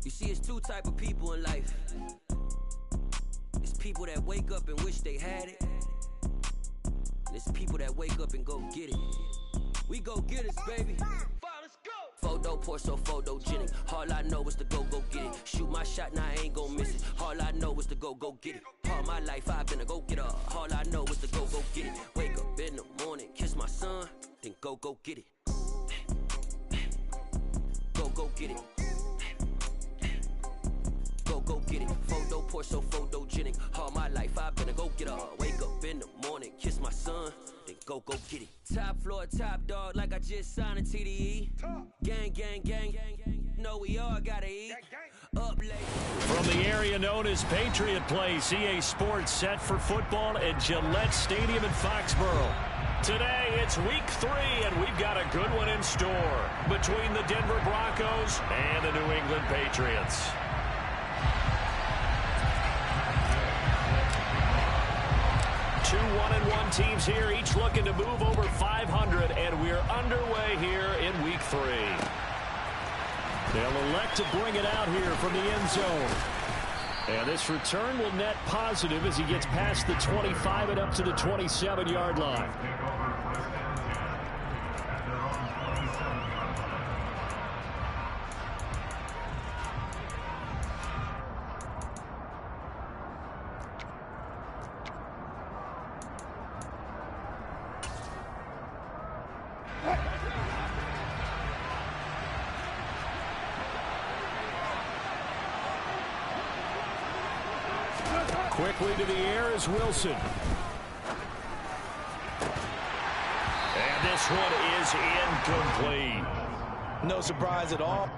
You see, it's two type of people in life. It's people that wake up and wish they had it. And it's people that wake up and go get it. We go get it, baby. Let's go. Photo pour so photogenic. All I know is to go get it. Shoot my shot, now I ain't gon' miss it. All I know is to go get it. All my life I've been a go-getter. All I know is to go get it. Wake up in the morning, kiss my son, then go get it. Go get it. Go get it. Photo pour so photogenic. All my life I've been a go-getter. Wake up in the morning, kiss my son, then go get it. Top floor, top dog, like I just signed a TDE. Gang. Know we all gotta eat. Up late. From the area known as Patriot Place, EA Sports set for football at Gillette Stadium in Foxborough. Today, it's week 3, and we've got a good one in store between the Denver Broncos and the New England Patriots. Two 1-1 teams here, each looking to move over 500, and we're underway here in week 3. They'll elect to bring it out here from the end zone. And this return will net positive as he gets past the 25 and up to the 27-yard line. Quickly to the air is Wilson. And this one is incomplete. No surprise at all.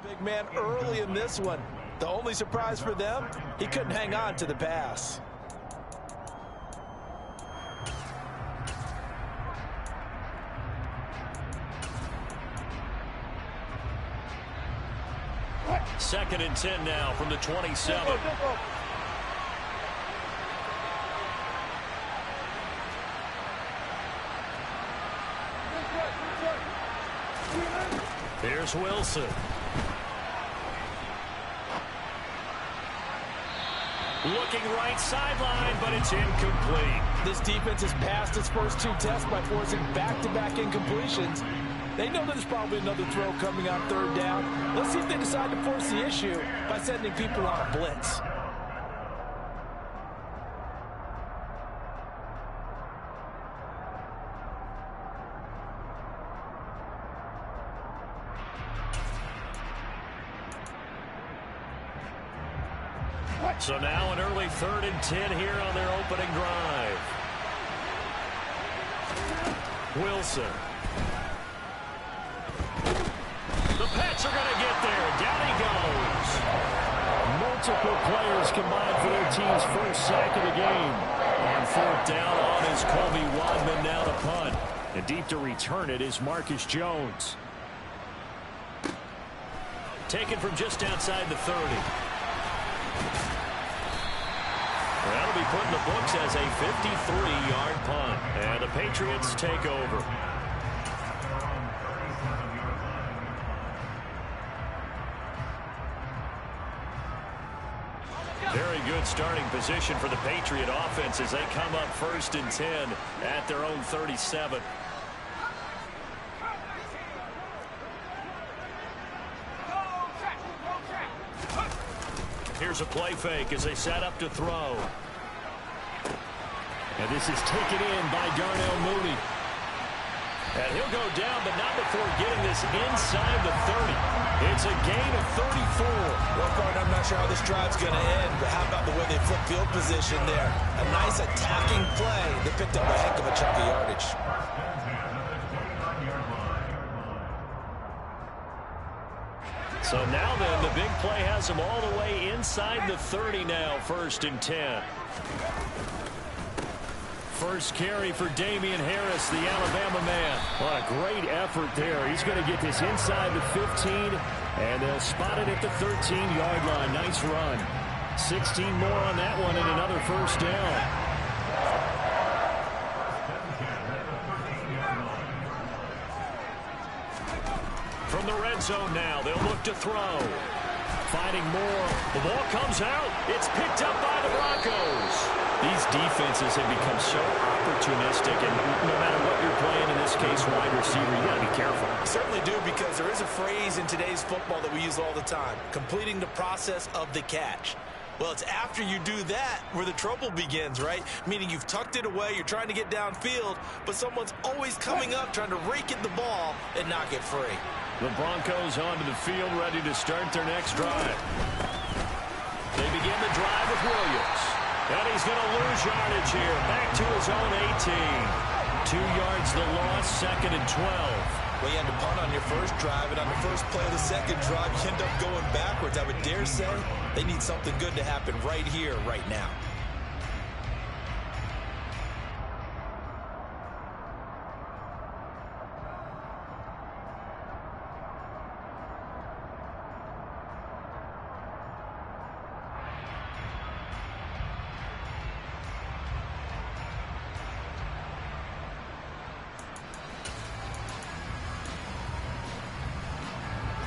Big man early in this one. The only surprise for them, he couldn't hang on to the pass. Second and 10 now from the 27. Here's Wilson. Looking right sideline, but it's incomplete. This defense has passed its first 2 tests by forcing back-to-back incompletions. They know there's probably another throw coming on 3rd down. Let's see if they decide to force the issue by sending people on a blitz. So now an early 3rd and 10 here on their opening drive. Wilson. The Pats are going to get there. Down he goes. Multiple players combined for their team's first sack of the game. On 4th down on is Colby Wadman now to punt. And deep to return it is Marcus Jones. Taken from just outside the 30. That'll be put in the books as a 53-yard punt. And the Patriots take over. Very good starting position for the Patriot offense as they come up 1st and 10 at their own 37. Here's a play fake as they set up to throw. And this is taken in by Darnell Mooney. And he'll go down, but not before getting this inside the 30. It's a gain of 34. Well, partner, I'm not sure how this drive's going to end, but how about the way they flip field position there? A nice attacking play. They picked up a heck of a chunk of yardage. So now then, the big play has them all the way inside the 30 now, 1st and 10. First carry for Damian Harris, the Alabama man. What a great effort there. He's going to get this inside the 15, and they'll spot it at the 13-yard line. Nice run. 16 more on that one and another first down. From the red zone now, they'll look to throw. Finding more. The ball comes out. It's picked up by the Broncos. These defenses have become so opportunistic, and no matter what you're playing, in this case, wide receiver, you got to be careful. I certainly do, because there is a phrase in today's football that we use all the time, completing the process of the catch. Well, it's after you do that where the trouble begins, right? Meaning you've tucked it away, you're trying to get downfield, but someone's always coming up trying to rake at the ball and knock it free. The Broncos onto the field, ready to start their next drive. They begin the drive with Williams. And he's going to lose yardage here. Back to his own 18. 2 yards the loss, 2nd and 12. Well, you had to punt on your first drive, and on the first play of the second drive, you end up going backwards. I would dare say they need something good to happen right here, right now.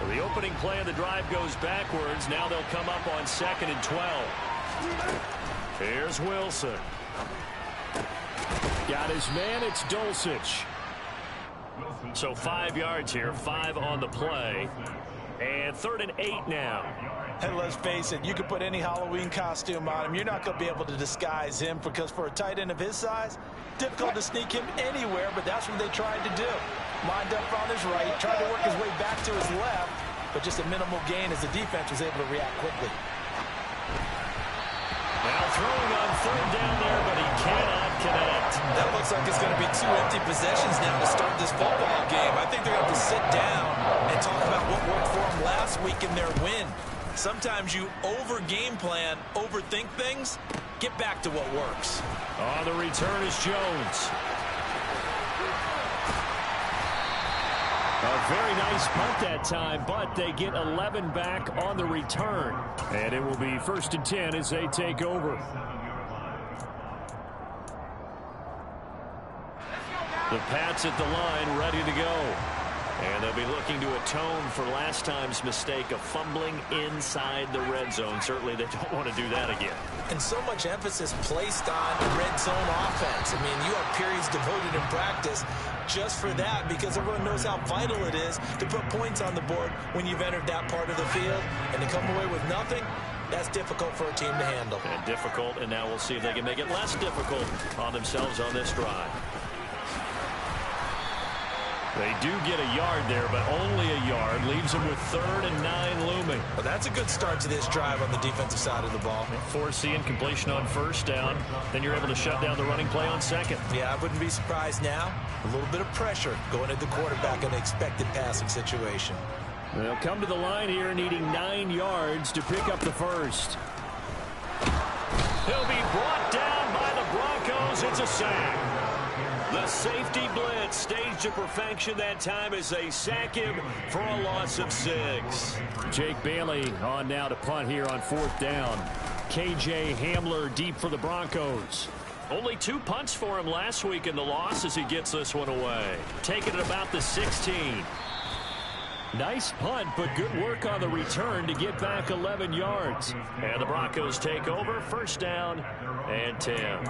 The opening play of the drive goes backwards. Now they'll come up on 2nd and 12. Here's Wilson. Got his man. It's Dulcich. So 5 yards here, 5 on the play. And 3rd and 8 now. And let's face it, you can put any Halloween costume on him. You're not going to be able to disguise him, because for a tight end of his size, difficult to sneak him anywhere, but that's what they tried to do. Lined up on his right, tried to work his way back to his left, but just a minimal gain as the defense was able to react quickly. Now throwing on 3rd down there, but he cannot connect. That looks like it's going to be 2 empty possessions now to start this football game. I think they're going to have to sit down and talk about what worked for them last week in their win. Sometimes you over-game plan, overthink things. Get back to what works. On the return is Jones. A very nice punt that time, but they get 11 back on the return. And it will be 1st and 10 as they take over. The Pats at the line, ready to go. And they'll be looking to atone for last time's mistake of fumbling inside the red zone. Certainly they don't want to do that again. And so much emphasis placed on red zone offense. I mean, you have periods devoted in practice just for that, because everyone knows how vital it is to put points on the board when you've entered that part of the field. And to come away with nothing, that's difficult for a team to handle. And difficult, and now we'll see if they can make it less difficult on themselves on this drive. They do get a yard there, but only a yard. Leaves them with 3rd and 9 looming. Well, that's a good start to this drive on the defensive side of the ball. Forcing completion on 1st down. Then you're able to shut down the running play on 2nd. Yeah, I wouldn't be surprised now. A little bit of pressure going at the quarterback in an expected passing situation. They'll come to the line here needing 9 yards to pick up the first. He'll be brought down by the Broncos. It's a sack. The safety blitz staged to perfection that time as they sack him for a loss of 6. Jake Bailey on now to punt here on 4th down. KJ Hamler deep for the Broncos. Only 2 punts for him last week in the loss as he gets this one away. Taking it about the 16. Nice punt, but good work on the return to get back 11 yards. And the Broncos take over, 1st down and 10.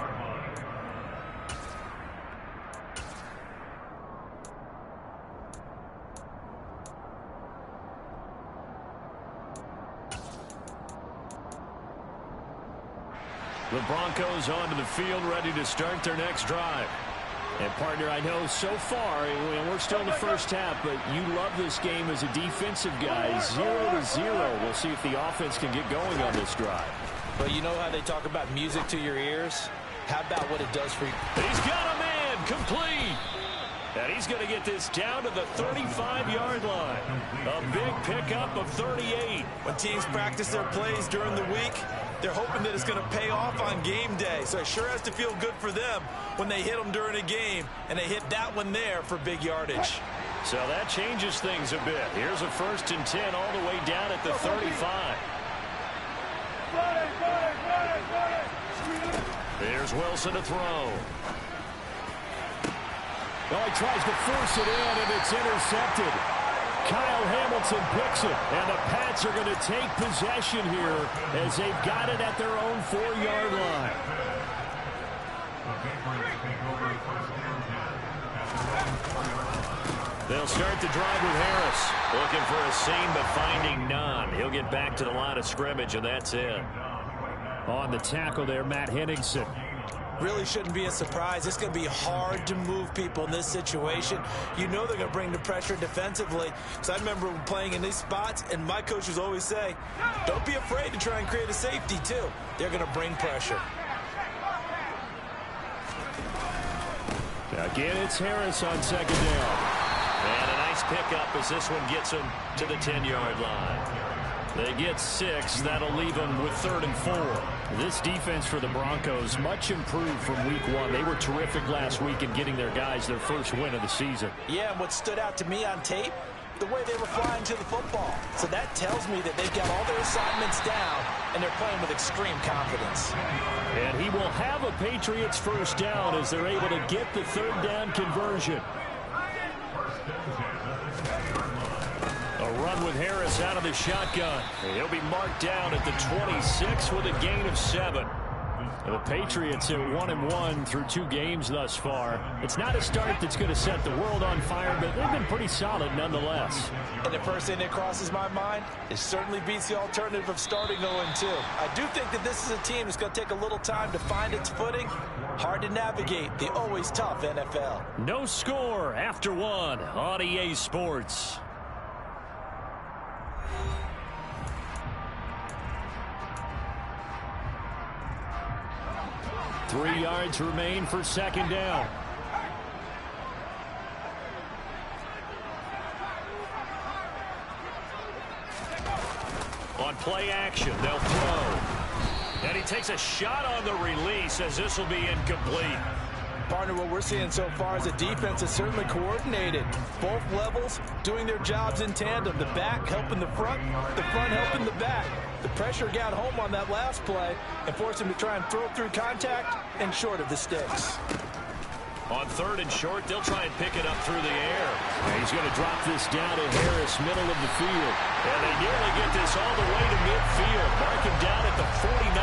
The Broncos onto the field, ready to start their next drive. And, partner, I know so far, we're still in the first half, but you love this game as a defensive guy. 0-0. We'll see if the offense can get going on this drive. But you know how they talk about music to your ears? How about what it does for you? He's got a man complete. And he's going to get this down to the 35-yard line. A big pickup of 38. When teams practice their plays during the week, they're hoping that it's going to pay off on game day. So it sure has to feel good for them when they hit them during a game, and they hit that one there for big yardage. So that changes things a bit. Here's a 1st and 10 all the way down at the 35. Here's Wilson to throw. Well, he tries to force it in, and it's intercepted. Kyle Hamilton picks it, and the Pats are going to take possession here as they've got it at their own 4-yard line. They'll start the drive with Harris. Looking for a seam, but finding none. He'll get back to the line of scrimmage, and that's it. On the tackle there, Matt Henningsen. Really shouldn't be a surprise. It's going to be hard to move people in this situation. You know they're going to bring the pressure defensively. So I remember playing in these spots, and my coaches always say, don't be afraid to try and create a safety, too. They're going to bring pressure. Again, it's Harris on 2nd down. And a nice pickup as this one gets him to the 10-yard line. They get 6. That'll leave them with 3rd and 4. This defense for the Broncos, much improved from week 1. They were terrific last week in getting their guys their first win of the season. Yeah, and what stood out to me on tape, the way they were flying to the football. So that tells me that they've got all their assignments down, and they're playing with extreme confidence. And he will have a Patriots first down as they're able to get the 3rd down conversion. A run with Harris out of the shotgun. He'll be marked down at the 26 with a gain of 7. The Patriots are 1-1 through 2 games thus far. It's not a start that's going to set the world on fire, but they've been pretty solid nonetheless. And the first thing that crosses my mind, it certainly beats the alternative of starting 0-2. I do think that this is a team that's going to take a little time to find its footing. Hard to navigate the always tough NFL. No score after 1 on EA Sports. Three yards remain for 2nd down. On play action, they'll throw. And he takes a shot on the release as this will be incomplete. Partner, what we're seeing so far is a defense that's certainly coordinated. Both levels doing their jobs in tandem. The back helping the front helping the back. The pressure got home on that last play and forced him to try and throw through contact and short of the sticks. On 3rd and short, they'll try and pick it up through the air. And he's going to drop this down to Harris, middle of the field. And they nearly get this all the way to midfield. Mark him down at the 49.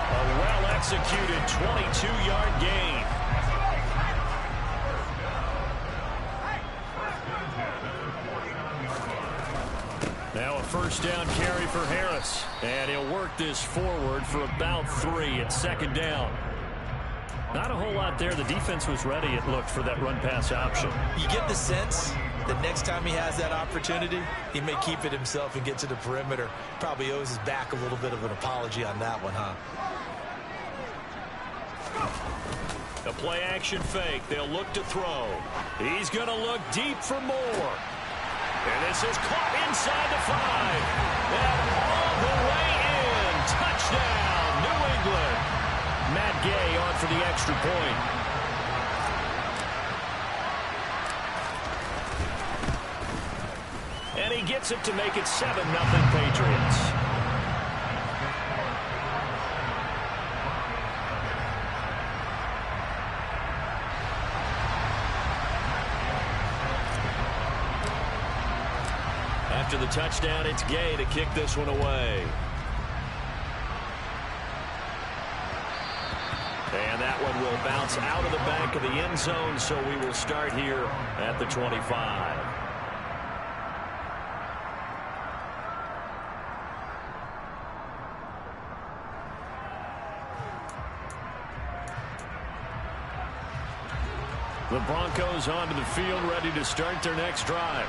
A well-executed 22-yard gain. Now a 1st down carry for Harris. And he'll work this forward for about 3 at 2nd down. Not a whole lot there. The defense was ready, it looked, for that run-pass option. You get the sense that next time he has that opportunity, he may keep it himself and get to the perimeter. Probably owes his back a little bit of an apology on that one, huh? A play-action fake. They'll look to throw. He's going to look deep for more. And this is caught inside the 5. And all the way in. Touchdown, New England. Matt Gay on for the extra point. And he gets it to make it 7-0 Patriots. After the touchdown, it's Gay to kick this one away. And that one will bounce out of the back of the end zone, so we will start here at the 25. The Broncos onto the field, ready to start their next drive.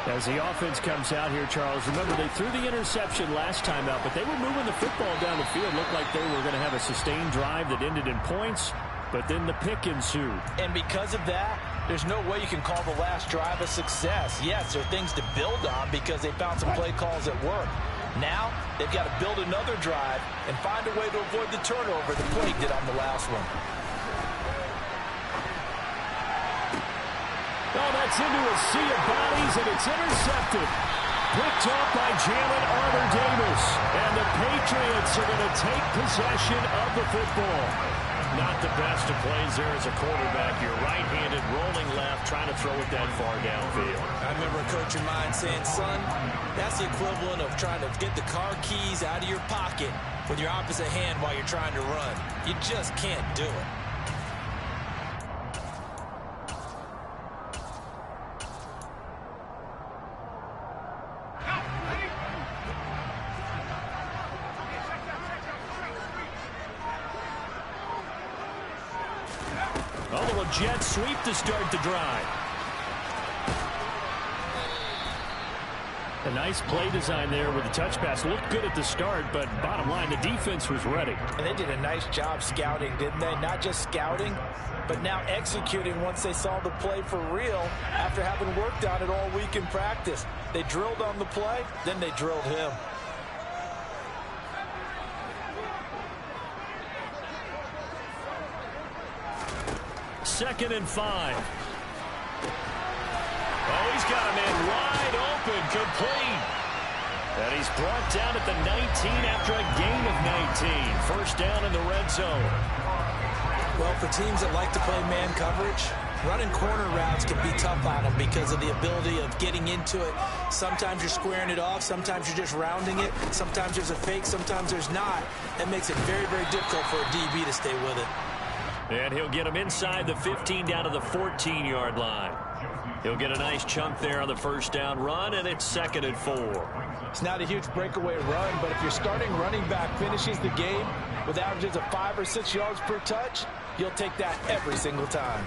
As the offense comes out here, Charles, remember they threw the interception last time out, but they were moving the football down the field. Looked like they were going to have a sustained drive that ended in points, but then the pick ensued. And because of that, there's no way you can call the last drive a success. Yes, there are things to build on because they found some play calls that work. Now, they've got to build another drive and find a way to avoid the turnover the Plague did on the last one. Oh, that's into a sea of bodies, and it's intercepted. Picked off by Jalen Armour-Davis. And the Patriots are going to take possession of the football. Not the best of plays there as a quarterback. You're right-handed, rolling left, trying to throw it that far downfield. I remember a coach of mine saying, son, that's the equivalent of trying to get the car keys out of your pocket with your opposite hand while you're trying to run. You just can't do it. A little jet sweep to start the drive. A nice play design there with the touch pass. Looked good at the start, but bottom line, the defense was ready. And they did a nice job scouting, didn't they? Not just scouting, but now executing once they saw the play for real after having worked on it all week in practice. They drilled on the play, then they drilled him. Second and 5. Oh, he's got a man wide open, complete. And he's brought down at the 19 after a gain of 19. First down in the red zone. Well, for teams that like to play man coverage, running corner routes can be tough on them because of the ability of getting into it. Sometimes you're squaring it off. Sometimes you're just rounding it. Sometimes there's a fake. Sometimes there's not. That makes it very, very difficult for a DB to stay with it. And he'll get him inside the 15 down to the 14-yard line. He'll get a nice chunk there on the first down run, and it's 2nd and 4. It's not a huge breakaway run, but if your starting running back finishes the game with averages of 5 or 6 yards per touch, you'll take that every single time.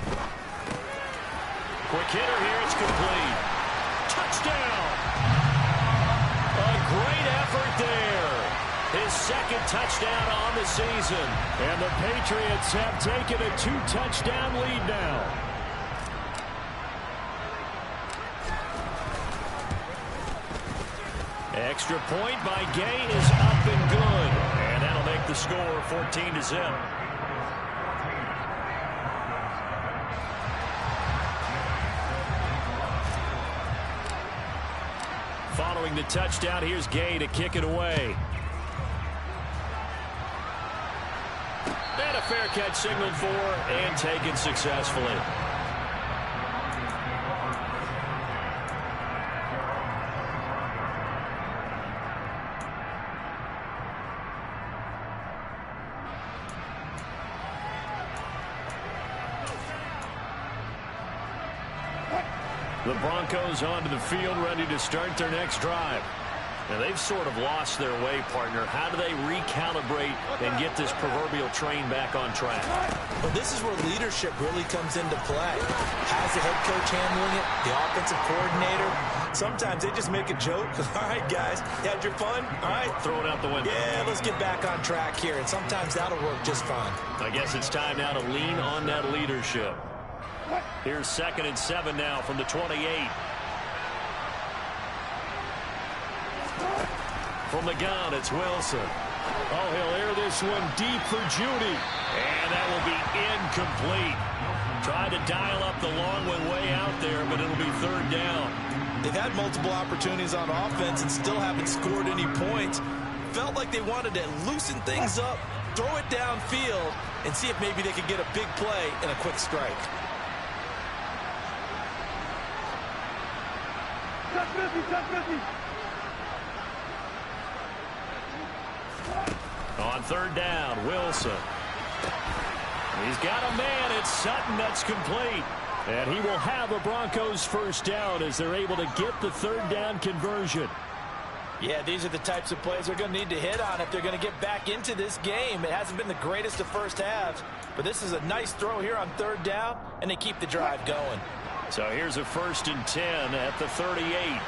Quick hitter here, it's complete. Touchdown! A great effort there. His second touchdown on the season. And the Patriots have taken a 2-touchdown lead now. Extra point by Gay is up and good. And that'll make the score 14-0. Following the touchdown, here's Gay to kick it away. And a fair catch signaled for and taken successfully. The Broncos onto the field, ready to start their next drive. Now, they've sort of lost their way, partner. How do they recalibrate and get this proverbial train back on track? Well, this is where leadership really comes into play. How's the head coach handling it? The offensive coordinator? Sometimes they just make a joke. All right, guys, you had your fun? All right. Throw it out the window. Yeah, let's get back on track here. And sometimes that'll work just fine. I guess it's time now to lean on that leadership. Here's 2nd and 7 now from the 28. From the gun, it's Wilson. Oh, he'll air this one deep for Judy. And that will be incomplete. Tried to dial up the long one way out there, but it'll be 3rd down. They've had multiple opportunities on offense and still haven't scored any points. Felt like they wanted to loosen things up, throw it downfield, and see if maybe they could get a big play and a quick strike. On 3rd down, Wilson. He's got a man. It's Sutton. That's complete. And he will have a Broncos first down as they're able to get the 3rd down conversion. Yeah, these are the types of plays they're going to need to hit on if they're going to get back into this game. It hasn't been the greatest of first halves, but this is a nice throw here on third down, and they keep the drive going. So here's a 1st and 10 at the 38.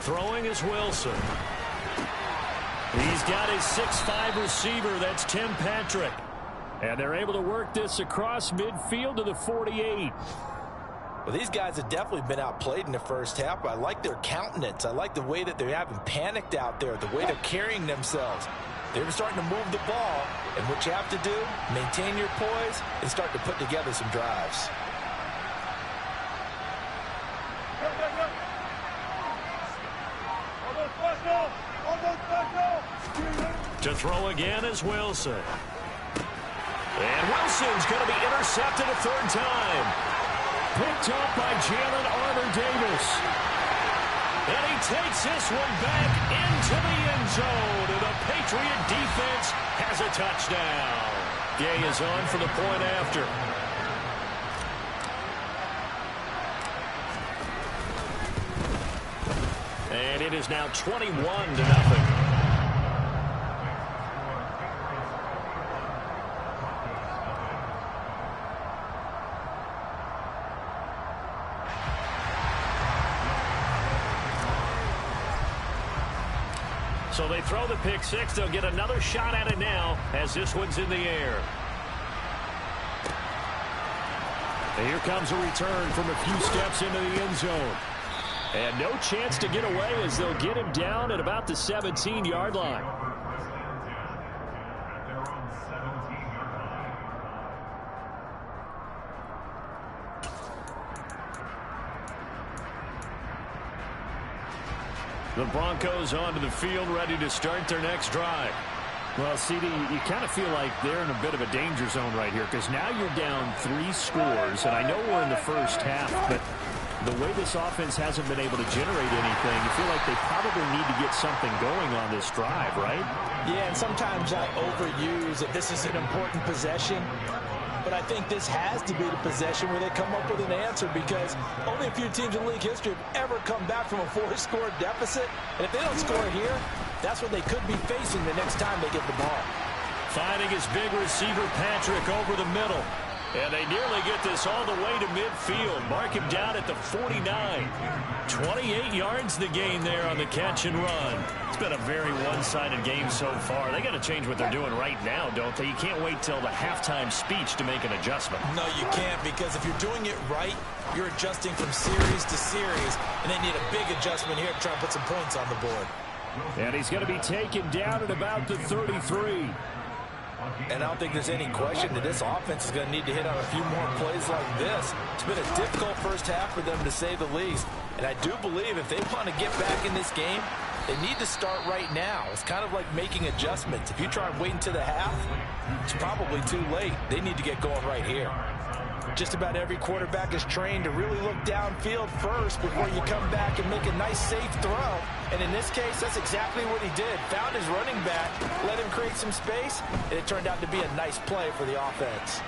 Throwing is Wilson. He's got his 6'5" receiver. That's Tim Patrick. And they're able to work this across midfield to the 48. Well, these guys have definitely been outplayed in the first half, but I like their countenance. I like the way that they haven't panicked out there, the way they're carrying themselves. They're starting to move the ball, and what you have to do, maintain your poise and start to put together some drives. To throw again is Wilson. And Wilson's going to be intercepted a 3rd time. Picked up by Jalen Armour-Davis. And he takes this one back into the end zone. And the Patriot defense has a touchdown. Gay is on for the point after. And it is now 21-0. So they throw the pick six. They'll get another shot at it now as this one's in the air. And here comes a return from a few steps into the end zone. And no chance to get away as they'll get him down at about the 17-yard line. The Broncos onto the field, ready to start their next drive. Well, CD, you kind of feel like they're in a bit of a danger zone right here because now you're down 3 scores, and I know we're in the first half, but the way this offense hasn't been able to generate anything, you feel like they probably need to get something going on this drive, right? Yeah, and sometimes I overuse that this is an important possession. But I think this has to be the possession where they come up with an answer because only a few teams in league history have ever come back from a 4-score deficit. And if they don't score here, that's what they could be facing the next time they get the ball. Finding his big receiver, Patrick, over the middle. And they nearly get this all the way to midfield. Mark him down at the 49. 28 yards the gain there on the catch and run. It's been a very one-sided game so far. They got to change what they're doing right now, don't they? You can't wait till the halftime speech to make an adjustment. No, you can't, because if you're doing it right, you're adjusting from series to series, and they need a big adjustment here to try and put some points on the board. And he's going to be taken down at about the 33. And I don't think there's any question that this offense is going to need to hit on a few more plays like this. It's been a difficult first half for them, to say the least. And I do believe if they want to get back in this game, they need to start right now. It's kind of like making adjustments. If you try and wait until the half, it's probably too late. They need to get going right here. Just about every quarterback is trained to really look downfield first before you come back and make a nice, safe throw. And in this case, that's exactly what he did. Found his running back, let him create some space, and it turned out to be a nice play for the offense.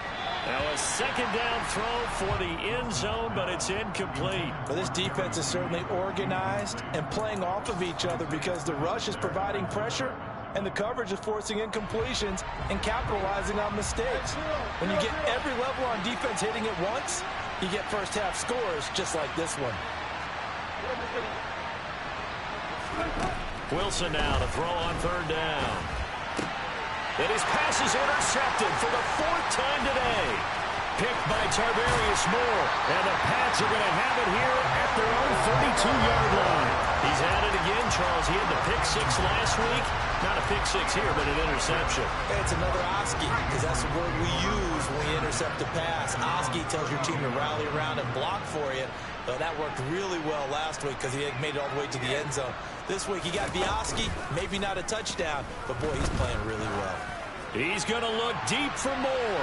Now a second down throw for the end zone, but it's incomplete. Well, this defense is certainly organized and playing off of each other because the rush is providing pressure and the coverage is forcing incompletions and capitalizing on mistakes. When you get every level on defense hitting at once, you get first half scores just like this one. Wilson now to throw on third down. And his pass is intercepted for the 4th time today. Picked by Tarvarius Moore. And the Pats are going to have it here at their own 32-yard line. He's at it again, Charles. He had the pick 6 last week. Not a pick 6 here, but an interception. It's another Oski, because that's the word we use when we intercept a pass. Oski tells your team to rally around and block for you. But that worked really well last week because he had made it all the way to the end zone. This week he got the Oski, maybe not a touchdown, but boy, he's playing really well. He's going to look deep for more.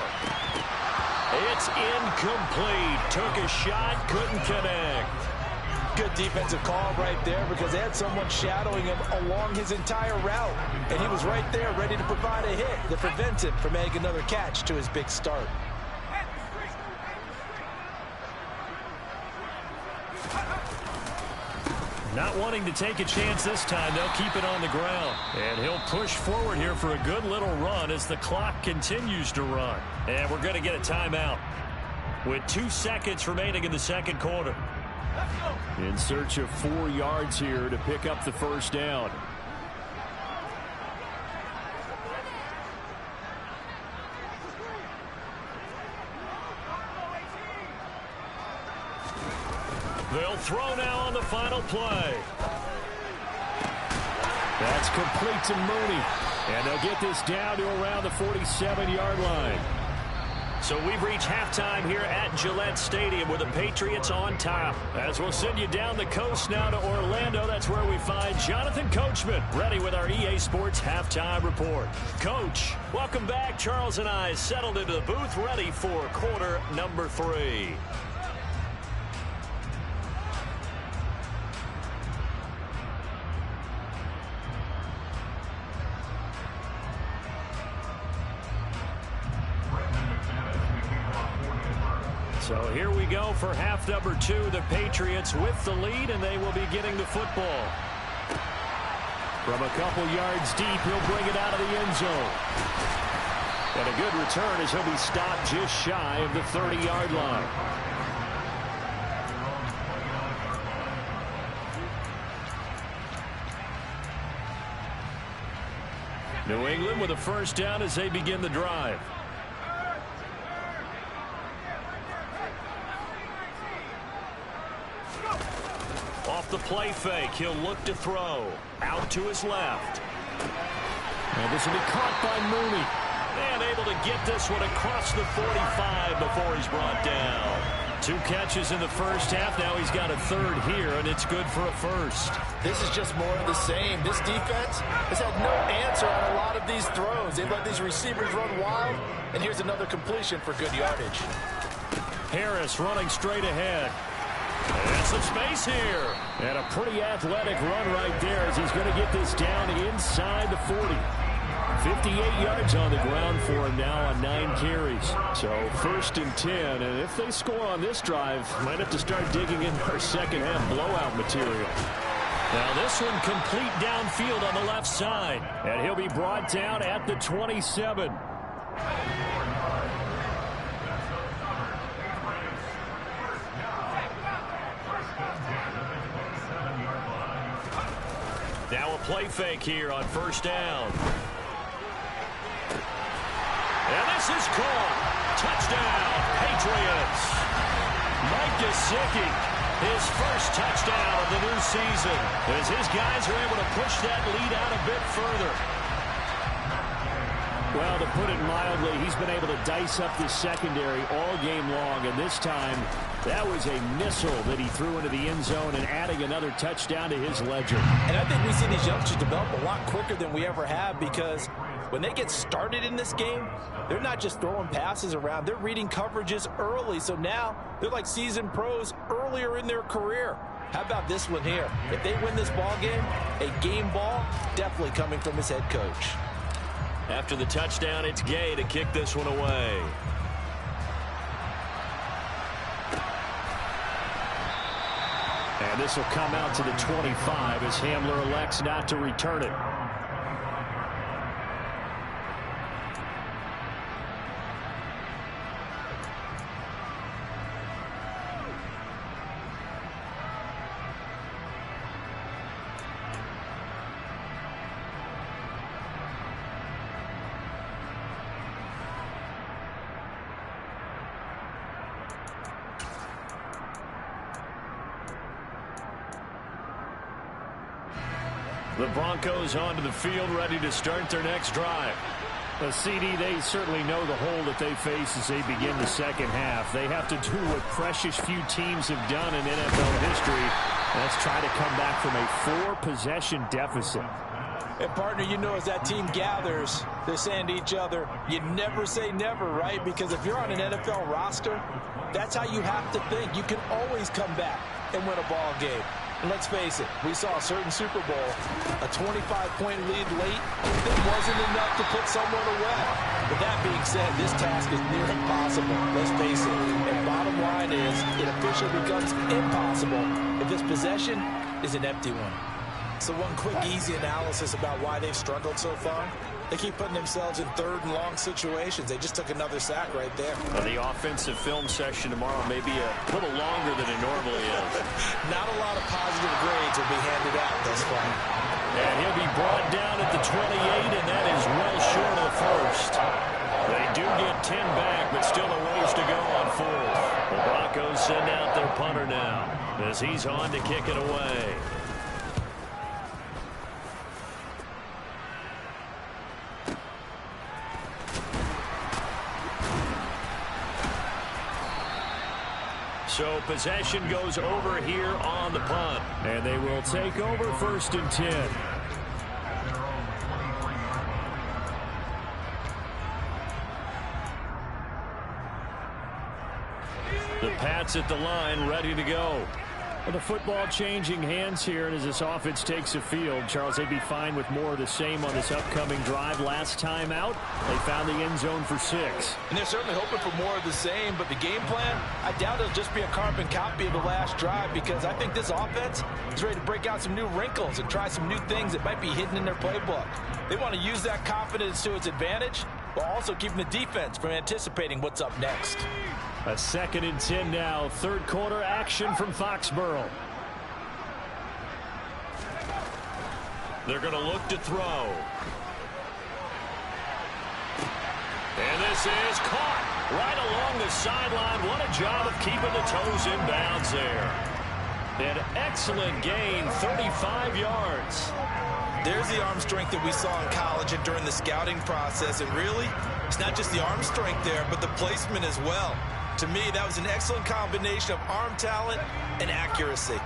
It's incomplete. Took a shot, couldn't connect. Good defensive call right there because they had someone shadowing him along his entire route. And he was right there ready to provide a hit that prevents him from making another catch to his big start. Not wanting to take a chance this time, they'll keep it on the ground. And he'll push forward here for a good little run as the clock continues to run. And we're going to get a timeout with 2 seconds remaining in the second quarter. In search of 4 yards here to pick up the first down. They'll throw now on the final play. That's complete to Mooney. And they'll get this down to around the 47-yard line. So we've reached halftime here at Gillette Stadium with the Patriots on top. As we'll send you down the coast now to Orlando, that's where we find Jonathan Coachman, ready with our EA Sports Halftime Report. Coach, welcome back. Charles and I settled into the booth, ready for quarter number 3. So here we go for half number 2. The Patriots with the lead, and they will be getting the football. From a couple yards deep, he'll bring it out of the end zone. And a good return as he'll be stopped just shy of the 30-yard line. New England with a first down as they begin the drive. Off the play fake, he'll look to throw. Out to his left. And this will be caught by Mooney. And able to get this one across the 45 before he's brought down. 2 catches in the first half. Now he's got a third here, and it's good for a first. This is just more of the same. This defense has had no answer on a lot of these throws. They've let these receivers run wild, and here's another completion for good yardage. Harris running straight ahead. And some space here. And a pretty athletic run right there as he's going to get this down inside the 40. 58 yards on the ground for him now on 9 carries. So 1st and 10. And if they score on this drive, might have to start digging in our second half blowout material. Now this one complete downfield on the left side. And he'll be brought down at the 27. Now a play fake here on first down. And this is caught. Touchdown, Patriots. Mike Gesicki, his first touchdown of the new season, as his guys are able to push that lead out a bit further. Well, to put it mildly, he's been able to dice up this secondary all game long, and this time that was a missile that he threw into the end zone and adding another touchdown to his ledger. And I think we see these youngsters develop a lot quicker than we ever have, because when they get started in this game, they're not just throwing passes around. They're reading coverages early, so now they're like seasoned pros earlier in their career. How about this one here? If they win this ball game, a game ball definitely coming from his head coach. After the touchdown, it's Gay to kick this one away. And this will come out to the 25 as Hamler elects not to return it. The Broncos onto the field, ready to start their next drive. CD, they certainly know the hole that they face as they begin the second half. They have to do what precious few teams have done in NFL history. Let's try to come back from a 4-possession deficit. And, partner, you know as that team gathers, they're saying to each other, you never say never, right? Because if you're on an NFL roster, that's how you have to think. You can always come back and win a ball game. And let's face it, we saw a certain Super Bowl, a 25-point lead late, that wasn't enough to put someone away. With that being said, this task is near impossible. Let's face it. And bottom line is, it officially becomes impossible if this possession is an empty one. So one quick, easy analysis about why they've struggled so far. They keep putting themselves in third and long situations. They just took another sack right there. Well, the offensive film session tomorrow may be a little longer than it normally is. Not a lot of positive grades will be handed out thus far. And he'll be brought down at the 28, and that is well short of the first. They do get 10 back, but still a ways to go on fourth. The Broncos send out their punter now as he's on to kick it away. So possession goes over here on the punt. And they will take over 1st and 10. The Pats at the line, ready to go. Well, the football changing hands here, and as this offense takes the field, Charles, they'd be fine with more of the same on this upcoming drive. Last time out, they found the end zone for 6. And they're certainly hoping for more of the same, but the game plan, I doubt it'll just be a carbon copy of the last drive, because I think this offense is ready to break out some new wrinkles and try some new things that might be hidden in their playbook. They want to use that confidence to its advantage, while also keeping the defense from anticipating what's up next. A 2nd and 10 now. Third quarter action from Foxborough. They're going to look to throw. And this is caught right along the sideline. What a job of keeping the toes in bounds there. An excellent gain, 35 yards. There's the arm strength that we saw in college and during the scouting process. And really, it's not just the arm strength there, but the placement as well. To me, that was an excellent combination of arm talent and accuracy.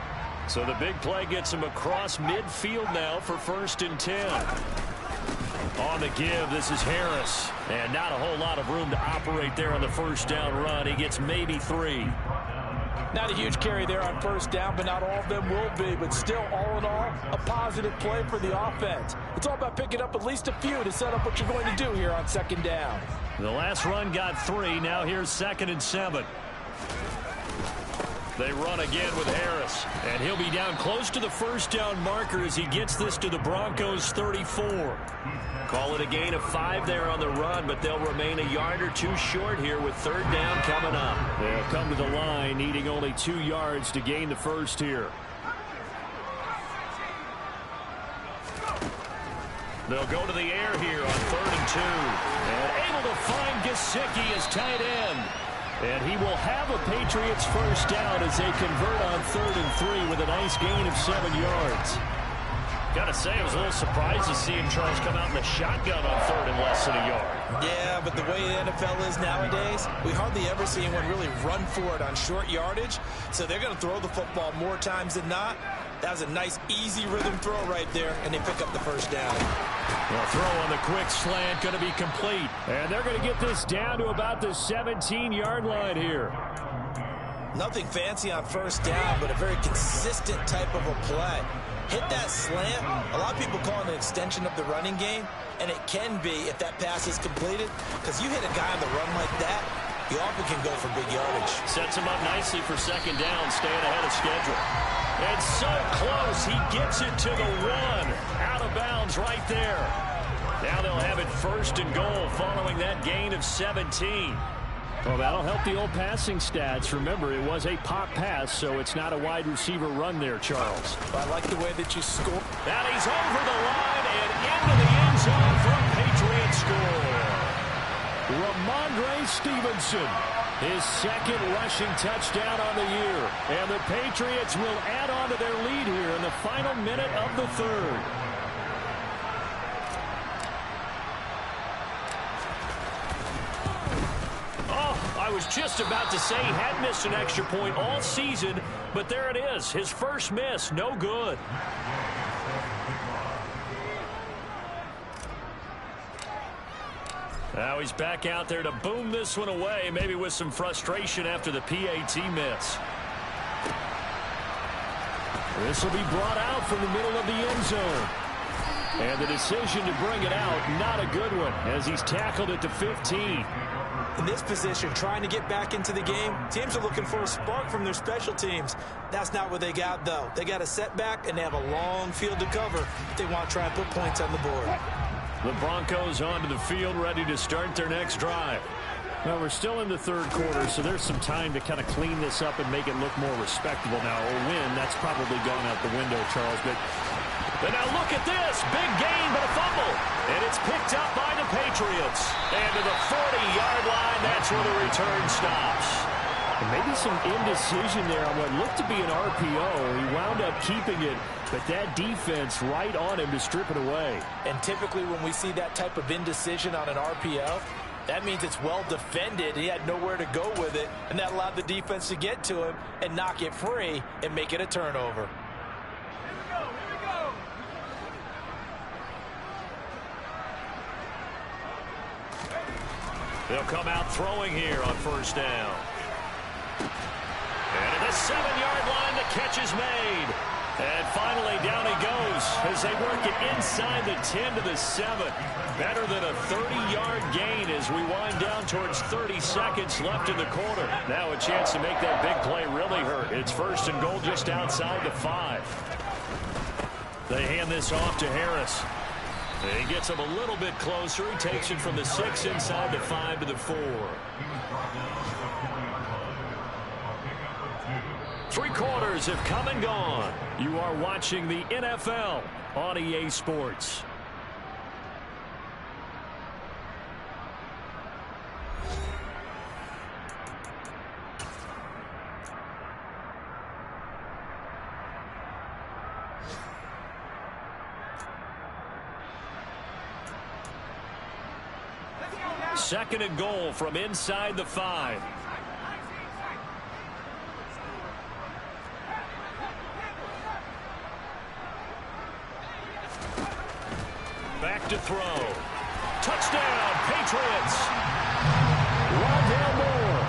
So the big play gets him across midfield now for 1st and 10. On the give, this is Harris. And not a whole lot of room to operate there on the first down run. He gets maybe 3. Not a huge carry there on first down, but not all of them will be. But still, all in all, a positive play for the offense. It's all about picking up at least a few to set up what you're going to do here on 2nd down. The last run got 3. Now here's 2nd and 7. They run again with Harris. And he'll be down close to the first down marker as he gets this to the Broncos 34. Call it a gain of 5 there on the run, but they'll remain a yard or 2 short here with 3rd down coming up. They'll come to the line needing only 2 yards to gain the first here. They'll go to the air here on 3rd and 2. And able to find Gesicki as tight end. And he will have a Patriots first down as they convert on 3rd and 3 with a nice gain of 7 yards. Got to say, I was a little surprised to see him, Charles, come out in the shotgun on 3rd and less than a yard. Yeah, but the way the NFL is nowadays, we hardly ever see anyone really run for it on short yardage. So they're going to throw the football more times than not. That was a nice, easy rhythm throw right there, and they pick up the first down. The throw on the quick slant going to be complete. And they're going to get this down to about the 17-yard line here. Nothing fancy on first down, but a very consistent type of a play. Hit that slant. A lot of people call it an extension of the running game, and it can be if that pass is completed, because you hit a guy on the run like that, you often can go for big yardage. Sets him up nicely for 2nd down, staying ahead of schedule. And so close, he gets it to the 1. Out of bounds right there. Now they'll have it 1st and goal following that gain of 17. Well, that'll help the old passing stats. Remember, it was a pop pass, so it's not a wide receiver run there, Charles. I like the way that you score. Now he's over the line and into the end zone for a Patriot score. Ramondre Stevenson, his 2nd rushing touchdown on the year. And the Patriots will add on to their lead here in the final minute of the 3rd. I was just about to say he had missed an extra point all season, but there it is. His first miss, no good. Now he's back out there to boom this one away, maybe with some frustration after the PAT miss. This will be brought out from the middle of the end zone. And the decision to bring it out, not a good one, as he's tackled it to 15. In this position, trying to get back into the game, teams are looking for a spark from their special teams. That's not what they got, though. They got a setback, and they have a long field to cover if they want to try and put points on the board. The Broncos onto the field, ready to start their next drive. Well, we're still in the third quarter, so there's some time to kind of clean this up and make it look more respectable now. A win, that's probably gone out the window, Charles. But now look at this. Big gain, but a fumble. And it's picked up by the Patriots. And to the 40-yard line, that's where the return stops. And maybe some indecision there on what looked to be an RPO. He wound up keeping it, but that defense right on him to strip it away. And typically when we see that type of indecision on an RPO, that means it's well defended. He had nowhere to go with it, and that allowed the defense to get to him and knock it free and make it a turnover. They'll come out throwing here on first down. And at the 7-yard line, the catch is made. And finally, down he goes as they work it inside the 10 to the 7. Better than a 30-yard gain as we wind down towards 30 seconds left in the quarter. Now a chance to make that big play really hurt. It's first and goal just outside the 5. They hand this off to Harris. He gets him a little bit closer. He takes it from the 6 inside the 5 to the 4. 3 quarters have come and gone. You are watching the NFL on EA Sports. Second and goal from inside the 5. Back to throw. Touchdown, Patriots. Rondale Moore.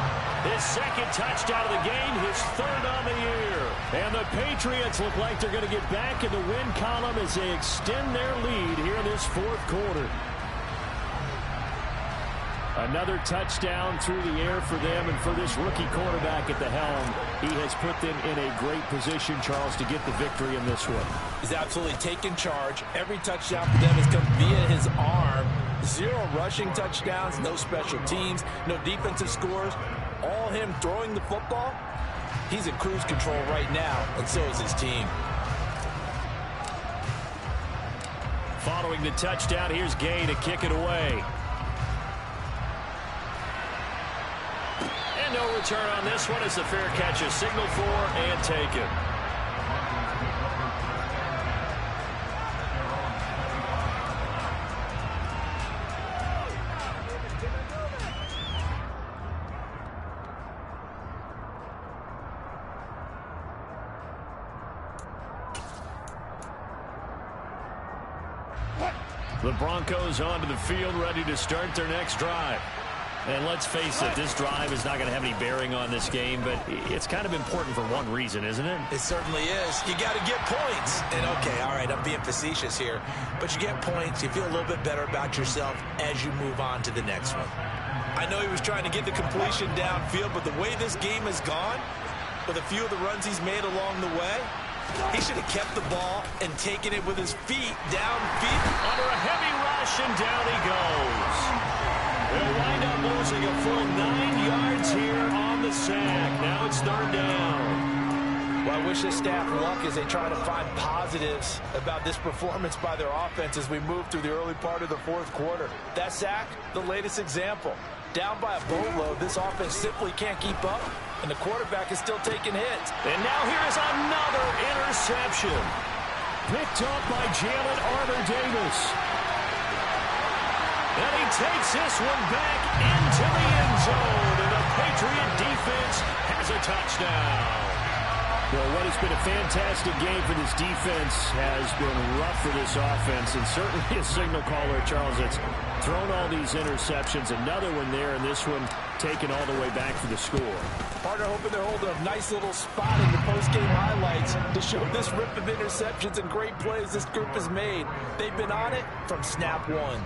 His second touchdown of the game, his third on the year. And the Patriots look like they're going to get back in the win column as they extend their lead here in this fourth quarter. Another touchdown through the air for them, and for this rookie quarterback at the helm, he has put them in a great position, Charles, to get the victory in this one. He's absolutely taken charge. Every touchdown for them has come via his arm. 0 rushing touchdowns, no special teams, no defensive scores. All him throwing the football. He's in cruise control right now, and so is his team. Following the touchdown, here's Gay to kick it away. No return on this one as the fair catch is signaled for and taken. The Broncos onto the field, ready to start their next drive. And let's face it, this drive is not going to have any bearing on this game, but it's kind of important for one reason, isn't it? It certainly is. You got to get points. And, okay, all right, I'm being facetious here. But you get points, you feel a little bit better about yourself as you move on to the next one. I know he was trying to get the completion downfield, but the way this game has gone, with a few of the runs he's made along the way, he should have kept the ball and taken it with his feet downfield. Under a heavy rush, and down he goes. They'll wind up losing a full 9 yards here on the sack. Now it's third down. Well, I wish this staff luck as they try to find positives about this performance by their offense as we move through the early part of the fourth quarter. That sack, the latest example. Down by a boatload, this offense simply can't keep up, and the quarterback is still taking hits. And now here is another interception. Picked up by Jalen Armour-Davis. And he takes this one back into the end zone, and the Patriot defense has a touchdown. Well, what has been a fantastic game for this defense has been rough for this offense, and certainly a signal caller, Charles, that's thrown all these interceptions. Another one there, and this one taken all the way back for the score. Partner hoping they're holding a nice little spot in the post-game highlights to show this rip of interceptions and great plays this group has made. They've been on it from snap one.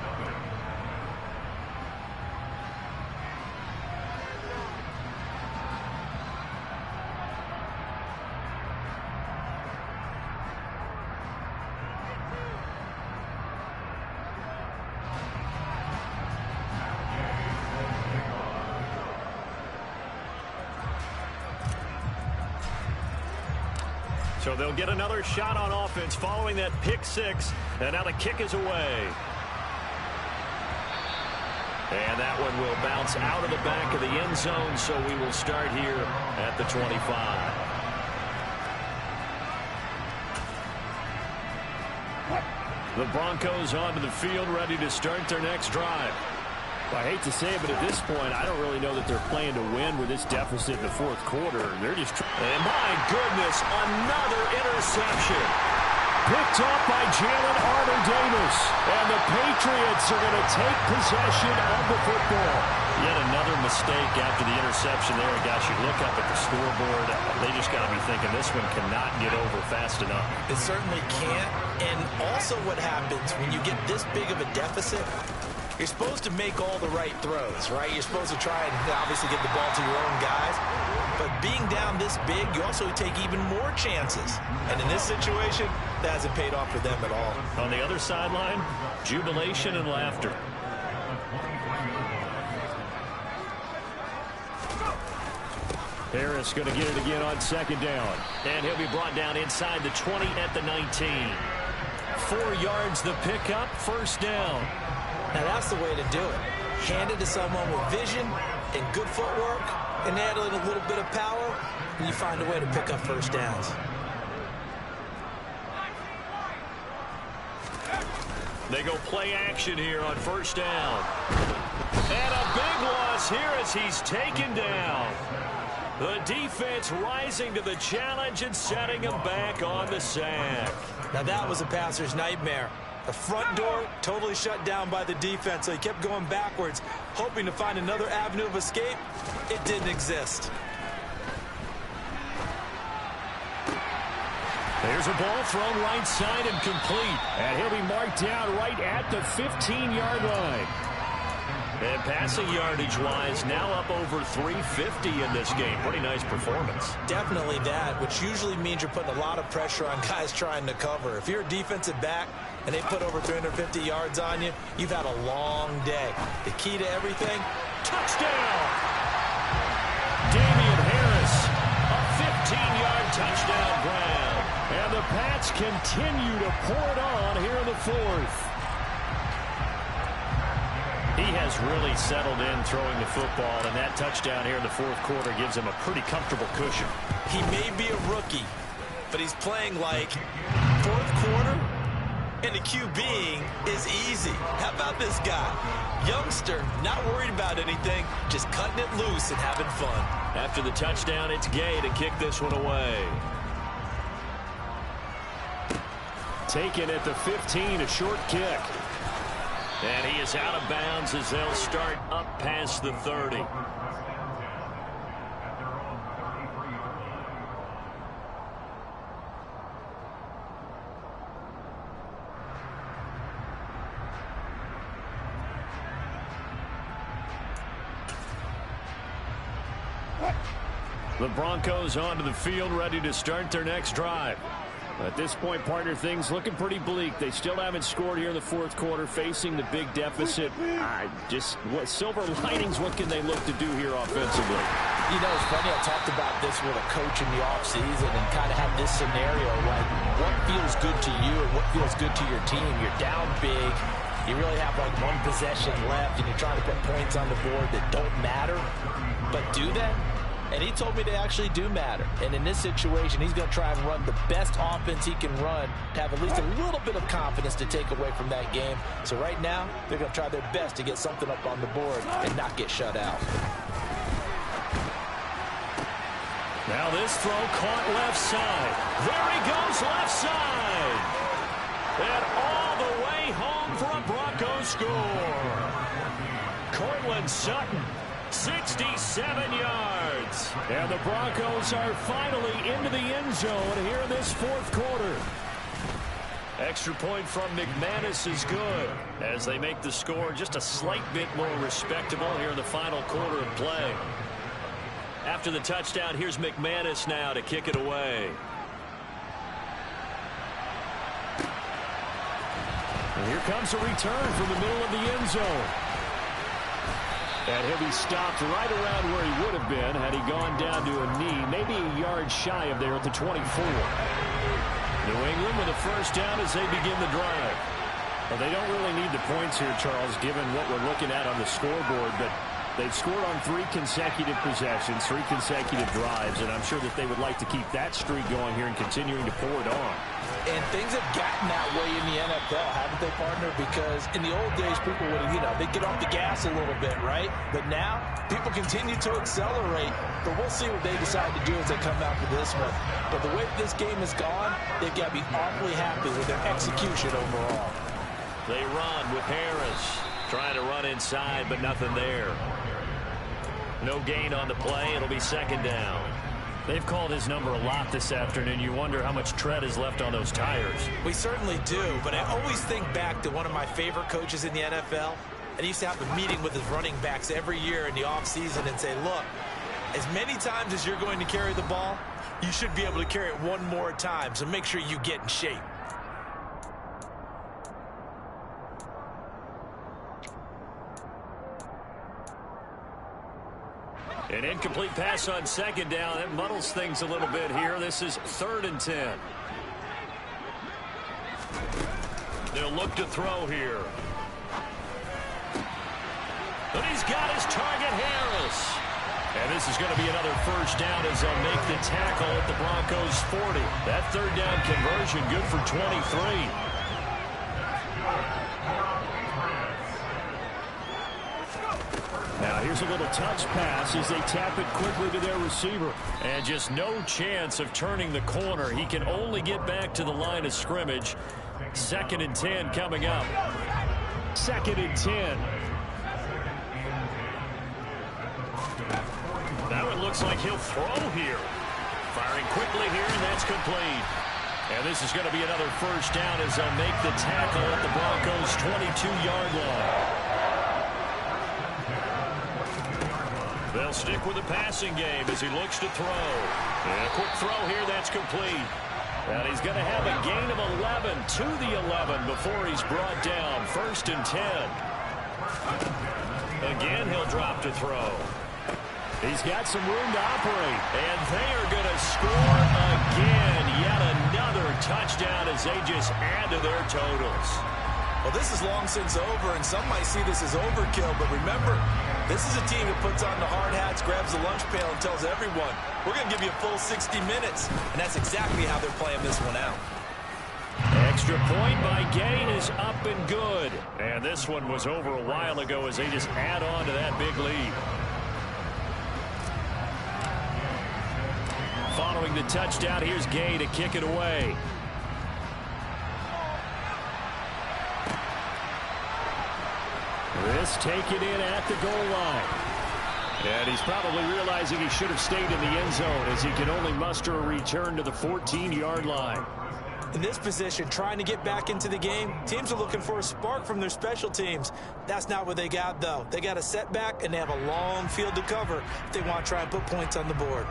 So they'll get another shot on offense following that pick six. And now the kick is away. And that one will bounce out of the back of the end zone. So we will start here at the 25. The Broncos onto the field, ready to start their next drive. I hate to say it, but at this point, I don't really know that they're playing to win with this deficit in the fourth quarter. They're just... And my goodness, another interception. Picked off by Jalen Armour-Davis. And the Patriots are going to take possession of the football. Yet another mistake after the interception there. Gosh, you look up at the scoreboard, they just got to be thinking this one cannot get over fast enough. It certainly can't. And also what happens when you get this big of a deficit, you're supposed to make all the right throws, right? You're supposed to try and obviously get the ball to your own guys. But being down this big, you also take even more chances. And in this situation, that hasn't paid off for them at all. On the other sideline, jubilation and laughter. Harris going to get it again on second down. And he'll be brought down inside the 20 at the 19. 4 yards the pickup, first down. Now that's the way to do it. Hand it to someone with vision and good footwork, and add in a little bit of power, and you find a way to pick up first downs. They go play action here on first down. And a big loss here as he's taken down. The defense rising to the challenge and setting him back on the sack. Now that was a passer's nightmare. The front door totally shut down by the defense, so he kept going backwards, hoping to find another avenue of escape. It didn't exist. There's a ball thrown right side and complete. And he'll be marked down right at the 15-yard line. And passing yardage-wise, now up over 350 in this game. Pretty nice performance. Definitely that, which usually means you're putting a lot of pressure on guys trying to cover. If you're a defensive back and they put over 350 yards on you, you've had a long day. The key to everything, touchdown! Damian Harris, a 15-yard touchdown grab. And the Pats continue to pour it on here in the fourth. He has really settled in throwing the football, and that touchdown here in the fourth quarter gives him a pretty comfortable cushion. He may be a rookie, but he's playing like fourth quarter, and the QBing is easy. How about this guy? Youngster, not worried about anything, just cutting it loose and having fun. After the touchdown, it's Gay to kick this one away. Taken at the 15, a short kick. And he is out of bounds as they'll start up past the 30. The Broncos onto the field, ready to start their next drive. At this point, partner, things looking pretty bleak. They still haven't scored here in the fourth quarter, facing the big deficit. What silver linings, what can they look to do here offensively? You know, it's funny, I talked about this with a coach in the offseason and kind of had this scenario, like what feels good to you and what feels good to your team. You're down big. You really have like one possession left, and you're trying to put points on the board that don't matter. But do that? And he told me they actually do matter. And in this situation, he's going to try and run the best offense he can run to have at least a little bit of confidence to take away from that game. So right now, they're going to try their best to get something up on the board and not get shut out. Now this throw caught left side. There he goes, left side. And all the way home for a Broncos score. Cortland Sutton, 67 yards. And the Broncos are finally into the end zone here in this fourth quarter. Extra point from McManus is good as they make the score just a slight bit more respectable here in the final quarter of play. After the touchdown, here's McManus now to kick it away. And here comes a return from the middle of the end zone. And he'll be stopped right around where he would have been had he gone down to a knee, maybe a yard shy of there at the 24. New England with a first down as they begin the drive. Well, they don't really need the points here, Charles, given what we're looking at on the scoreboard, but they've scored on 3 consecutive possessions, 3 consecutive drives, and I'm sure that they would like to keep that streak going here and continuing to pour it on. And things have gotten that way in the NFL, haven't they, partner? Because in the old days, people would, they'd get off the gas a little bit, right? But now, people continue to accelerate. But we'll see what they decide to do as they come out for this one. But the way this game has gone, they've got to be awfully happy with their execution overall. They run with Harris. Trying to run inside, but nothing there. No gain on the play. It'll be second down. They've called his number a lot this afternoon. You wonder how much tread is left on those tires. We certainly do, but I always think back to one of my favorite coaches in the NFL. And he used to have a meeting with his running backs every year in the offseason and say, look, as many times as you're going to carry the ball, you should be able to carry it one more time, so make sure you get in shape. An incomplete pass on second down. That muddles things a little bit here. This is 3rd and 10. They'll look to throw here. But he's got his target, Harris. And this is going to be another first down as they'll make the tackle at the Broncos 40. That 3rd down conversion good for 23. Now here's a little touch pass as they tap it quickly to their receiver. And just no chance of turning the corner. He can only get back to the line of scrimmage. 2nd and 10 coming up. 2nd and 10. Now it looks like he'll throw here. Firing quickly here, and that's complete. And this is going to be another first down as they'll make the tackle at the Broncos' 22-yard line. They'll stick with the passing game as he looks to throw. And a quick throw here, that's complete. And he's going to have a gain of 11 to the 11 before he's brought down. 1st and 10. Again, he'll drop to throw. He's got some room to operate. And they are going to score again. Yet another touchdown as they just add to their totals. Well, this is long since over, and some might see this as overkill. But remember, this is a team that puts on the hard hats, grabs the lunch pail, and tells everyone, we're going to give you a full 60 minutes. And that's exactly how they're playing this one out. Extra point by Gain is up and good. And this one was over a while ago as they just add on to that big lead. Following the touchdown, here's Gay to kick it away. This taken in at the goal line. And he's probably realizing he should have stayed in the end zone as he can only muster a return to the 14-yard line. In this position, trying to get back into the game, teams are looking for a spark from their special teams. That's not what they got, though. They got a setback, and they have a long field to cover if they want to try and put points on the board.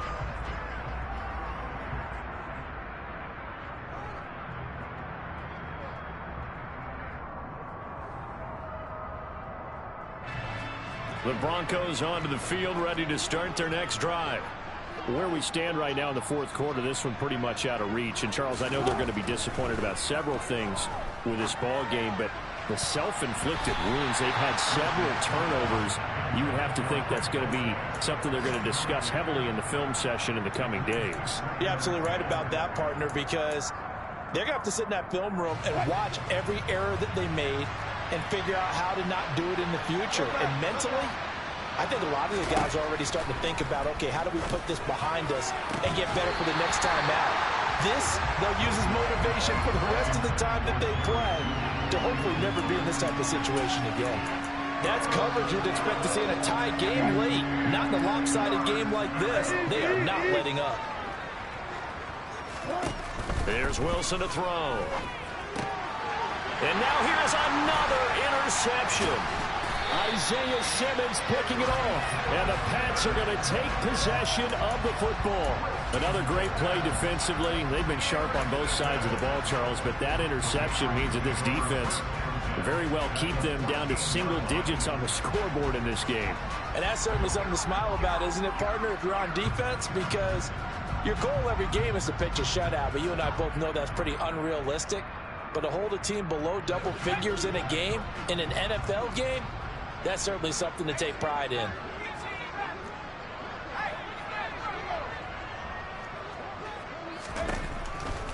The Broncos onto the field, ready to start their next drive. Where we stand right now in the fourth quarter, this one pretty much out of reach. And, Charles, I know they're going to be disappointed about several things with this ball game, but the self-inflicted wounds, they've had several turnovers. You would have to think that's going to be something they're going to discuss heavily in the film session in the coming days. You're absolutely right about that, partner, because they're going to have to sit in that film room and watch every error that they made and figure out how to not do it in the future. And mentally, I think a lot of the guys are already starting to think about, okay, how do we put this behind us and get better for the next time out? This, they'll use as motivation for the rest of the time that they play to hopefully never be in this type of situation again. That's coverage you'd expect to see in a tie game late. Not in a lopsided game like this. They are not letting up. Here's Wilson to throw. And now here's another interception. Isaiah Simmons picking it off. And the Pats are going to take possession of the football. Another great play defensively. They've been sharp on both sides of the ball, Charles, but that interception means that this defense will very well keep them down to single digits on the scoreboard in this game. And that's certainly something to smile about, isn't it, partner, if you're on defense? Because your goal every game is to pitch a shutout, but you and I both know that's pretty unrealistic. But to hold a team below double figures in a game, in an NFL game, that's certainly something to take pride in.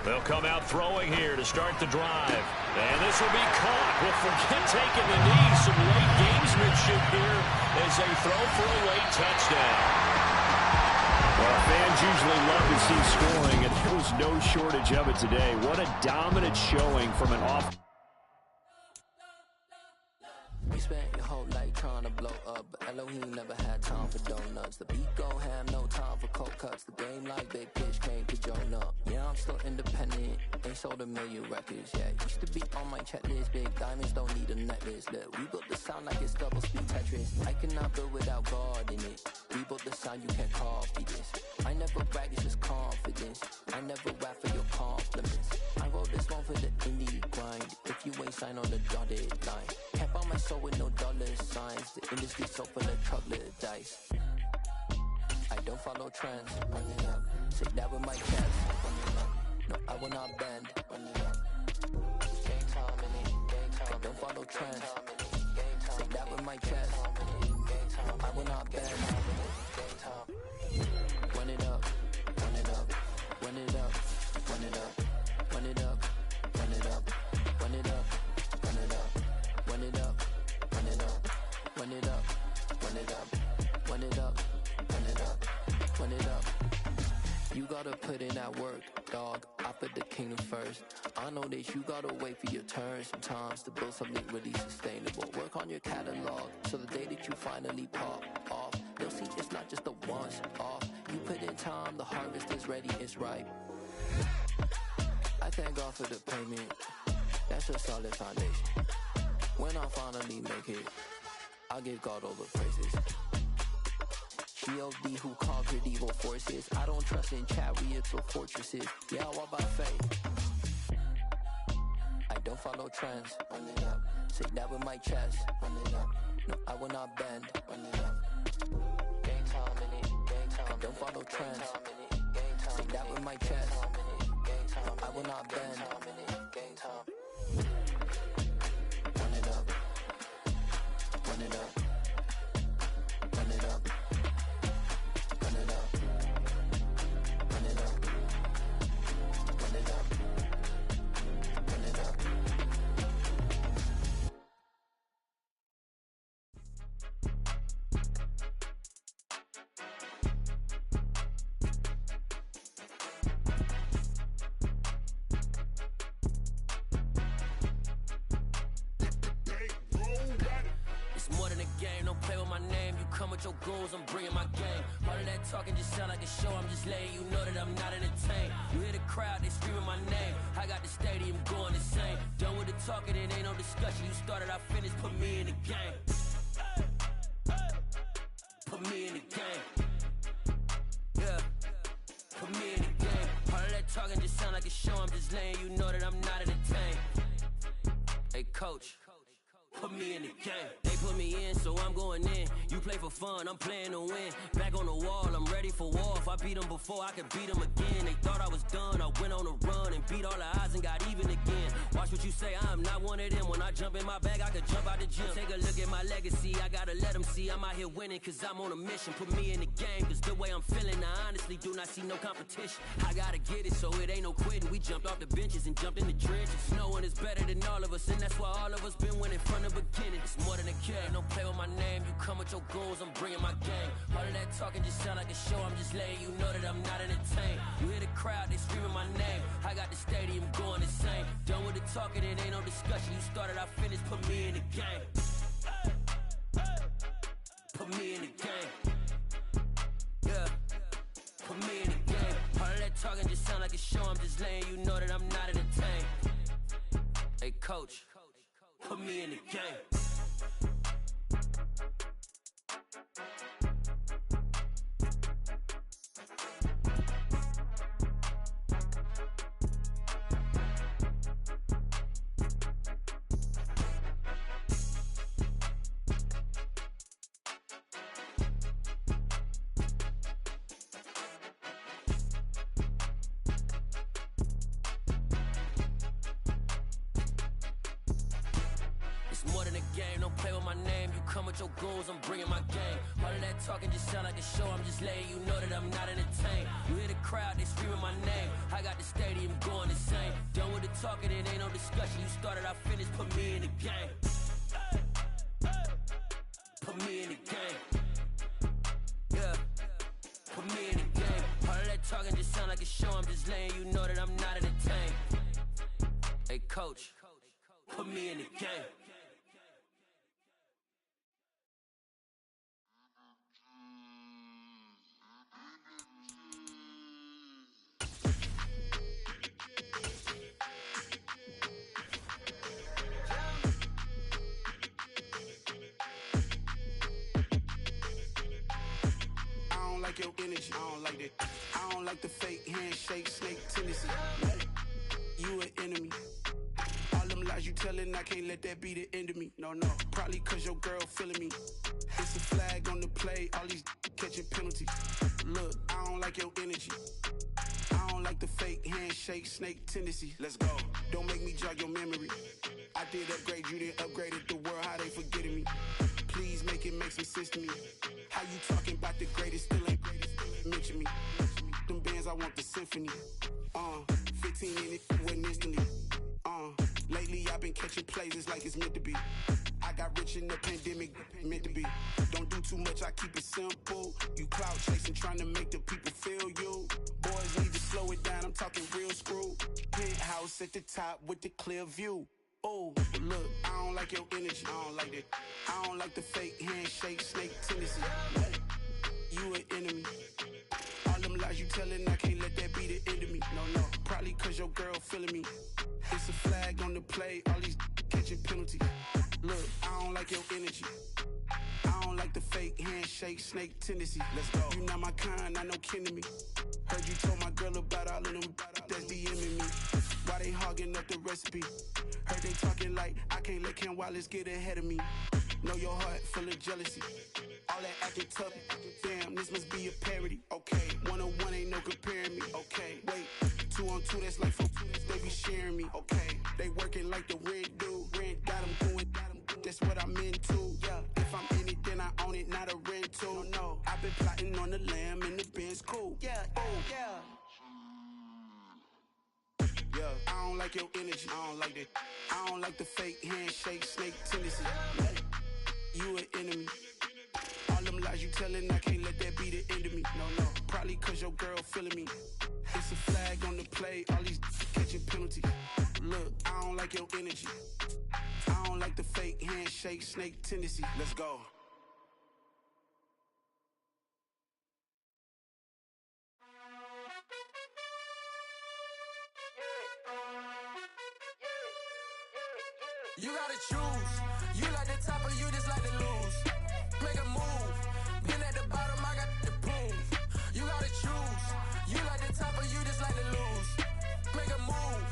They'll come out throwing here to start the drive. And this will be caught. Well, forget taking the knee. Some late gamesmanship here as they throw for a late touchdown. Well, fans usually love to see scoring, and there was no shortage of it today. What a dominant showing from an off. We spent your whole life trying to blow up, but Elohim never had time for donuts. The beat gon' have no time for cold cuts. The game like big pitch came to join up. Yeah, I'm still independent, ain't sold a million records yet. Used to be on my checklist, big diamonds don't need a necklace. Look, we built the sound like it's double speed Tetris. I cannot build without God in it. We built the sound, you can't copy this. I never brag, it's just confidence. I never rap for your compliments. I wrote this one for the indie grind. If you ain't signed on the dotted line, can't buy my soul with no dollar signs. The industry's so full of chocolate dice. I don't follow trends. Run it up. Say that with my chest. Run it up. No, I will not bend. Run it up. Game time in it. Game time. I don't follow trends. Say that with my chest. I will not bend. Game time. Run it up. Run it up. Run it up. Run it up. Run it up. Run it up. Run it up. Run it up. Run it up. Run it up. Run it up. Run it up. Run it up. Run it up. Run it up. You gotta put in that work, dog. I put the kingdom first. I know that you gotta wait for your turn sometimes to build something really sustainable. Work on your catalog so the day that you finally pop off, they'll see it's not just a once off. You put in time, the harvest is ready, it's ripe. I thank God for the payment. That's a solid foundation. When I finally make it, I'll give God all the praises. G.O.D. who conquered evil forces. I don't trust in chariots or fortresses. Yeah, I walk by faith. I don't follow trends. Run it up. Say that with my chest. Run it up. No, I will not bend. Run it up. Game time in it. Game time. I don't follow trends. Say that with my chest. I will not bend. Game time. Run it up. Run it up. Run it up. Run it up. Run it up. Run it up. Run it up. With your goons, I'm bringing my game. All of that talking just sound like a show. I'm just letting you know that I'm not entertained. You hear the crowd, they screaming my name. I got the stadium going insane. Done with the talking, it ain't no discussion. You started, I finished, put me in the game. Put me in the game. Yeah. Put me in the game. All of that talking just sound like a show. I'm just letting you know that I'm not entertained. Hey, coach. Put me in the game. They put me in, so I'm going in. You play for fun, I'm playing to win. Back on the wall, I'm ready for war. If I beat them before, I can beat them again. They thought I was done, I went on a run and beat all the odds and got even again. Watch what you say, I'm not one of them. When I jump in my bag, I could jump out the gym. Take a look at my legacy, I gotta let them see I'm out here winning, cause I'm on a mission. Put me in the game, cause the way I'm feeling, I honestly do not see no competition. I gotta get it, so it ain't no quitting. We jumped off the benches and jumped in the trenches. No one is better than all of us, and that's why all of us been winning from the beginning. It's more than a game, don't play with my name. You come with your goals, I'm bringing my game. All of that talking just sound like a show. I'm just letting you know that that I'm not entertained. You hear the crowd, they screaming my name. I got the stadium going insane. Done with the talking, it ain't no discussion. You started, I finished, put me in the game. Put me in the game. Yeah, put me in the game. All of that talking just sound like a show. I'm just letting you know that I'm not entertained. Hey, coach, put me in the game. Your goals, I'm bringing my game. All of that talking just sound like a show. I'm just letting you know that I'm not entertained. You hear the crowd, they screaming my name. I got the stadium going insane. Done with the talking, it ain't no discussion. You started, I finished, put me in the game. Put me in the game. Yeah, put me in the game. All of that talking just sound like a show. I'm just letting you know that I'm not entertained. Hey, coach, put me in the game. Your energy, I don't like that. I don't like the fake handshake, snake tendency. You an enemy. All them lies you telling, I can't let that be the end of me. No, probably cause your girl feeling me. It's a flag on the play, all these catching penalties. Look, I don't like your energy. I don't like the fake handshake, snake tendency. Let's go. Don't make me jog your memory. I did upgrade, you didn't upgrade it. The world, how they forgetting me. Please make it make some sense to me. How you talking about the greatest, still ain't mention me. Them bands, I want the symphony. 15 in it, wasn't instantly. Lately I've been catching plays, it's like it's meant to be. I got rich in the pandemic, meant to be. Don't do too much, I keep it simple. You clout chasing, trying to make the people feel you. Boys need to slow it down, I'm talking real screw. Penthouse at the top with the clear view. Oh, look, I don't like your energy. I don't like that. I don't like the fake handshake, snake tendency. You an enemy. All them lies you telling, I can't let that be the end of me. No, probably cause your girl feeling me. It's a flag on the play, all these catching penalties. Look, I don't like your energy. I don't like the fake handshake, snake tendency. Let's go. You not my kind, I know kin to me. Heard you told my girl about all of them that's DMing me. Why they hogging up the recipe? Heard they talking like I can't let Ken Wallace get ahead of me. Know your heart full of jealousy. All that acting tough, damn, this must be a parody. Okay, 1-on-1 ain't no comparing me. Okay, wait, 2-on-2, that's like 4-2, they be sharing me. Okay, they working like the rent do. Rent got them going, that's what I'm into. Yeah, if I'm in it, then I own it, not a rental. No, I've been plotting on the lamb and the Benz cool. Yeah, yeah. Yeah, I don't like your energy. I don't like that. I don't like the fake handshake, snake tendency. You an enemy. All them lies you telling, I can't let that be the end of me. No, probably cause your girl feeling me. It's a flag on the play, all these catching penalties. Look, I don't like your energy. I don't like the fake handshake, snake tendency. Let's go. You gotta choose. You like the top or you just like to lose. Make a move. Been at the bottom, I got the proof. You gotta choose. You like the top or you just like to lose. Make a move.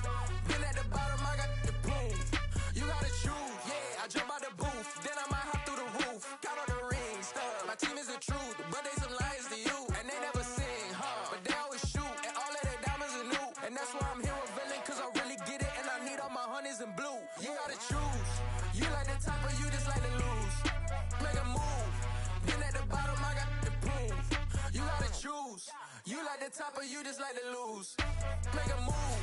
Been at the bottom, I got the proof. You gotta choose. Yeah, I jump out the booth. Then I might hop through the roof. Count all the rings. My team is the truth, but they some liars to you. And they never sing, but they always shoot. And all of their diamonds are new. And that's why I'm here with villain, cause I really get it. And I need all my honeys in blue. You gotta choose. You like the top or you just like to lose. Make a move. Been at the bottom, I got the proof. You gotta choose. You like the top or you just like to lose. Make a move.